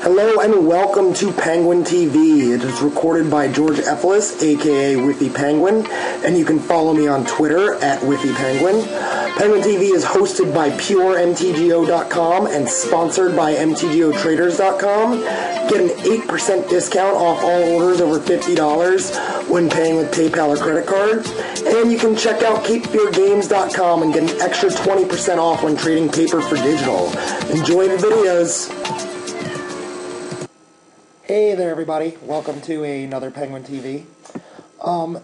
Hello and welcome to Penguin TV. It is recorded by George Effelis, aka Whiffy Penguin, and you can follow me on Twitter at Whiffy Penguin. Penguin TV is hosted by PureMTGO.com and sponsored by MTGOTraders.com. Get an 8% discount off all orders over $50 when paying with PayPal or credit card. And you can check out CapeFearGames.com and get an extra 20% off when trading paper for digital. Enjoy the videos. Hey there everybody, welcome to another Penguin TV.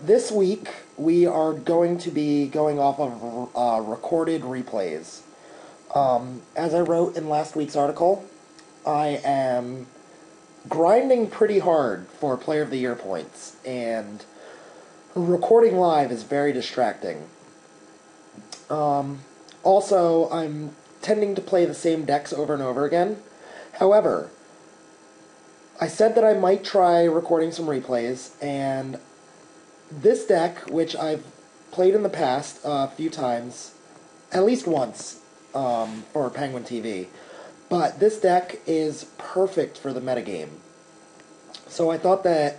This week we are going to be going off of recorded replays. As I wrote in last week's article, I am grinding pretty hard for Player of the Year points, and recording live is very distracting. Also, I'm tending to play the same decks over and over again. However, I said that I might try recording some replays, and this deck, which I've played in the past a few times, at least once, for Penguin TV, but this deck is perfect for the metagame. So I thought that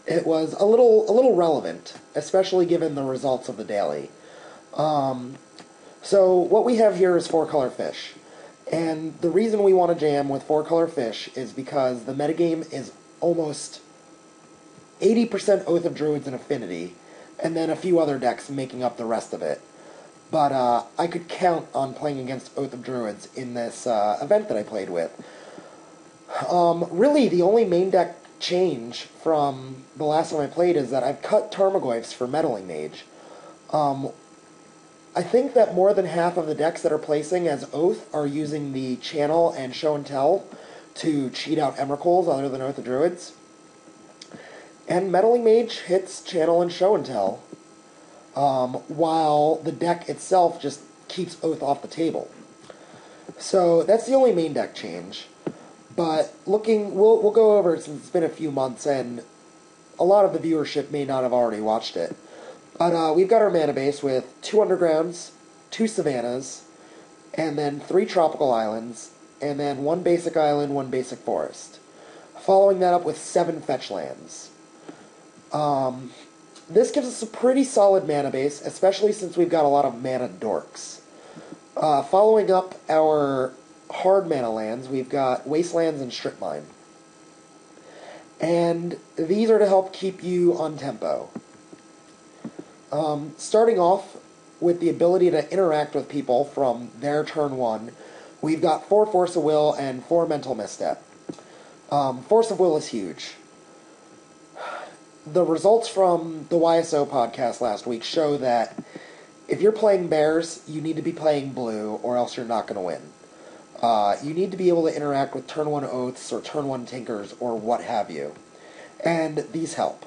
it was a little relevant, especially given the results of the daily. So what we have here is 4-color fish. And the reason we want to jam with 4-color fish is because the metagame is almost 80% Oath of Druids and Affinity, and then a few other decks making up the rest of it. But I could count on playing against Oath of Druids in this event that I played with. Really, the only main deck change from the last time I played is that I've cut Tarmogoyfs for Meddling Mage. I think that more than half of the decks that are placing as Oath are using the Channel and Show and Tell to cheat out Emrakul's other than Oath of Druids. And Meddling Mage hits Channel and Show and Tell, while the deck itself just keeps Oath off the table. So that's the only main deck change. But we'll go over it since it's been a few months and a lot of the viewership may not have already watched it. But we've got our mana base with 2 undergrounds, 2 savannas, and then 3 tropical islands, and then 1 basic island, 1 basic forest. Following that up with 7 fetch lands. This gives us a pretty solid mana base, especially since we've got a lot of mana dorks. Following up our hard mana lands, we've got Wastelands and Strip Mine. And these are to help keep you on tempo. Starting off with the ability to interact with people from their turn 1, we've got 4 Force of Will and 4 Mental Misstep. Force of Will is huge. The results from the YSO podcast last week show that if you're playing bears, you need to be playing blue, or else you're not going to win. You need to be able to interact with turn 1 Oaths or turn 1 Tinkers or what have you. And these help.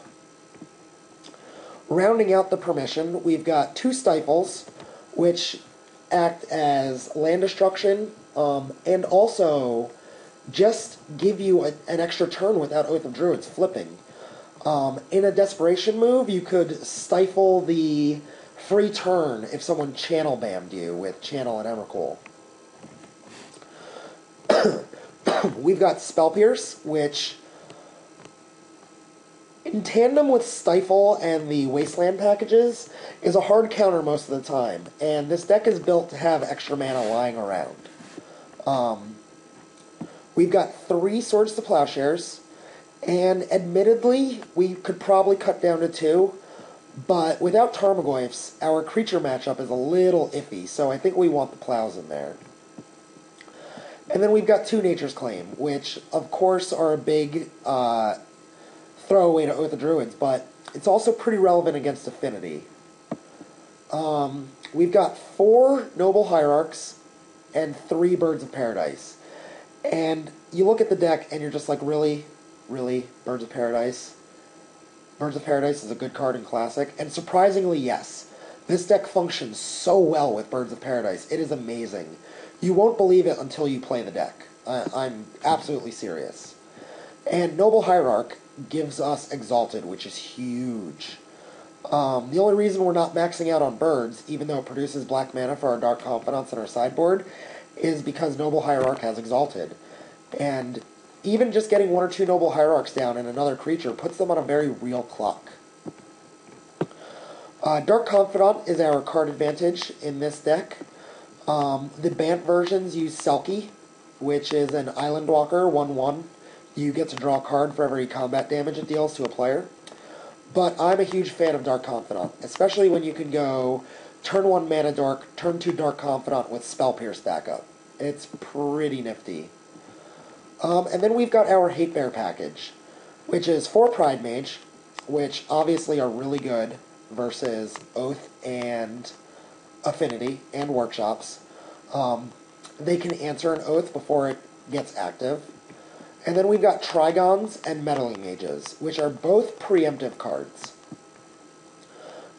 Rounding out the permission, we've got 2 Stifles, which act as land destruction, and also just give you an extra turn without Oath of Druids flipping. In a desperation move, you could stifle the free turn if someone channel bammed you with Channel and Emrakul. We've got Spell Pierce, which in tandem with Stifle and the Wasteland packages, is a hard counter most of the time, and this deck is built to have extra mana lying around. We've got 3 Swords to Plowshares, and admittedly, we could probably cut down to 2, but without Tarmogoyfs, our creature matchup is a little iffy, so I think we want the plows in there. And then we've got 2 Nature's Claim, which, of course, are a big throwaway to Oath of Druids, but it's also pretty relevant against Affinity. We've got 4 Noble Hierarchs and 3 Birds of Paradise. And you look at the deck and you're just like, really? Really? Birds of Paradise? Birds of Paradise is a good card in Classic. And surprisingly, yes. This deck functions so well with Birds of Paradise. It is amazing. You won't believe it until you play the deck. I'm absolutely serious. And Noble Hierarch gives us Exalted, which is huge. The only reason we're not maxing out on birds, even though it produces black mana for our Dark Confidants in our sideboard, is because Noble Hierarch has Exalted. And even just getting 1 or 2 Noble Hierarchs down and another creature puts them on a very real clock. Dark Confidant is our card advantage in this deck. The Bant versions use Selkie, which is an Island Walker, 1/1. You get to draw a card for every combat damage it deals to a player. But I'm a huge fan of Dark Confidant, especially when you can go turn 1 Mana Dork, turn 2 Dark Confidant with Spell Pierce backup. It's pretty nifty. And then we've got our Hate Bear package, which is 4 Pride Mage, which obviously are really good versus Oath and Affinity and Workshops. They can answer an Oath before it gets active. And then we've got Trigons and Meddling Mages, which are both preemptive cards.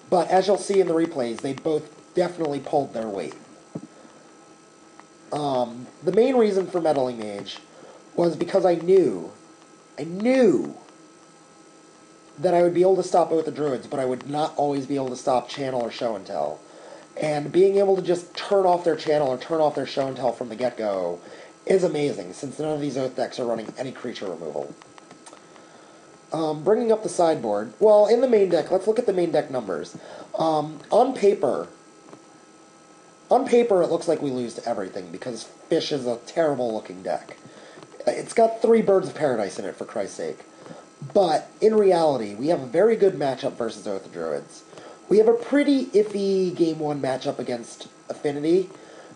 But as you'll see in the replays, they both definitely pulled their weight. The main reason for Meddling Mage was because I knew that I would be able to stop Oath of Druids, but I would not always be able to stop Channel or Show and Tell. And being able to just turn off their Channel or turn off their Show and Tell from the get-go is amazing, since none of these Oath decks are running any creature removal. Bringing up the sideboard, well, in the main deck, let's look at the main deck numbers. On paper, it looks like we lose to everything, because Fish is a terrible-looking deck. It's got 3 Birds of Paradise in it, for Christ's sake. But, in reality, we have a very good matchup versus Oath of Druids. We have a pretty iffy Game 1 matchup against Affinity.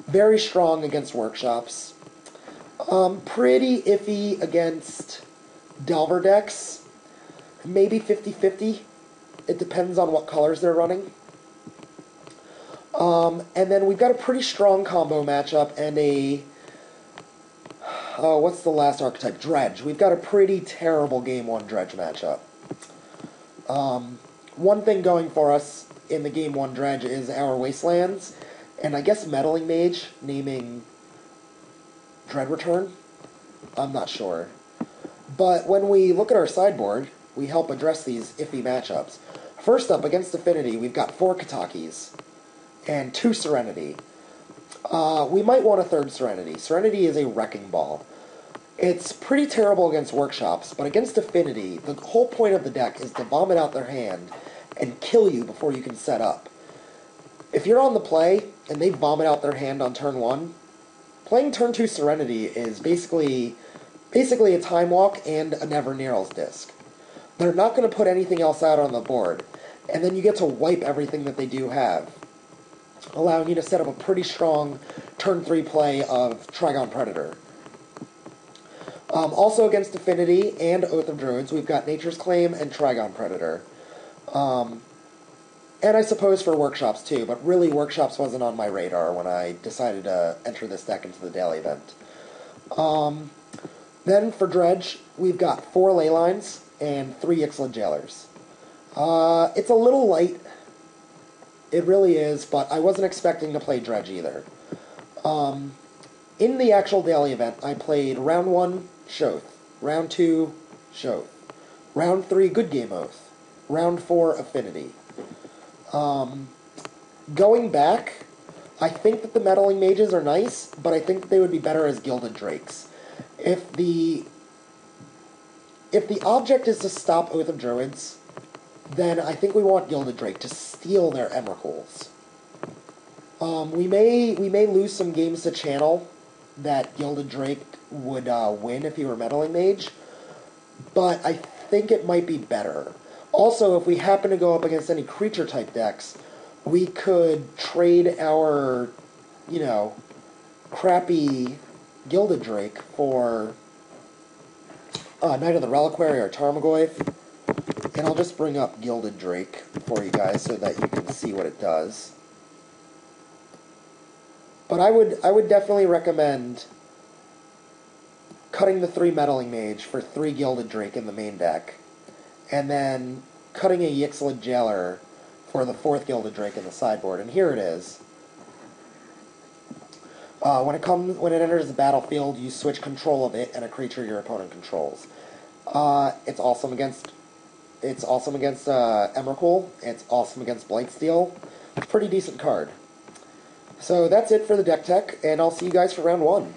Very strong against Workshops. Pretty iffy against Delver decks. Maybe 50-50. It depends on what colors they're running. And then we've got a pretty strong combo matchup and a... what's the last archetype? Dredge. We've got a pretty terrible Game 1 Dredge matchup. One thing going for us in the Game 1 Dredge is our Wastelands, and I guess Meddling Mage naming Dread Return? I'm not sure. But when we look at our sideboard, we help address these iffy matchups. First up, against Affinity, we've got 4 Katakis and 2 Serenity. We might want a 3rd Serenity. Serenity is a wrecking ball. It's pretty terrible against Workshops, but against Affinity, the whole point of the deck is to vomit out their hand and kill you before you can set up. If you're on the play, and they vomit out their hand on turn 1, playing turn 2 Serenity is basically a Time Walk and a Never Nearl's Disc. They're not going to put anything else out on the board, and then you get to wipe everything that they do have, allowing you to set up a pretty strong turn 3 play of Trigon Predator. Also against Affinity and Oath of Druids, we've got Nature's Claim and Trigon Predator. And I suppose for Workshops too, but really Workshops wasn't on my radar when I decided to enter this deck into the daily event. Then for Dredge, we've got 4 Leylines and 3 Ixalan Jailers. It's a little light. It really is, but I wasn't expecting to play Dredge either. In the actual daily event, I played Round 1, Shoth. Round 2, Shoth. Round 3, Good Game Oath. Round 4, Affinity. Going back, I think that the Meddling Mages are nice, but I think they would be better as Gilded Drakes. If the object is to stop Oath of Druids, then I think we want Gilded Drake to steal their Emrakuls. We may lose some games to Channel that Gilded Drake would win if he were Meddling Mage, but I think it might be better. Also, if we happen to go up against any creature-type decks, we could trade our, crappy Gilded Drake for Knight of the Reliquary or Tarmogoyf. And I'll just bring up Gilded Drake for you guys so that you can see what it does. But I would definitely recommend cutting the 3 Meddling Mage for 3 Gilded Drake in the main deck, and then cutting a Ixalan Jailer for the 4th Gilded Drake in the sideboard. And here it is. When it enters the battlefield, you switch control of it and a creature your opponent controls. It's awesome against Emrakul. It's awesome against Blightsteel. It's a pretty decent card. So that's it for the deck tech, and I'll see you guys for round 1.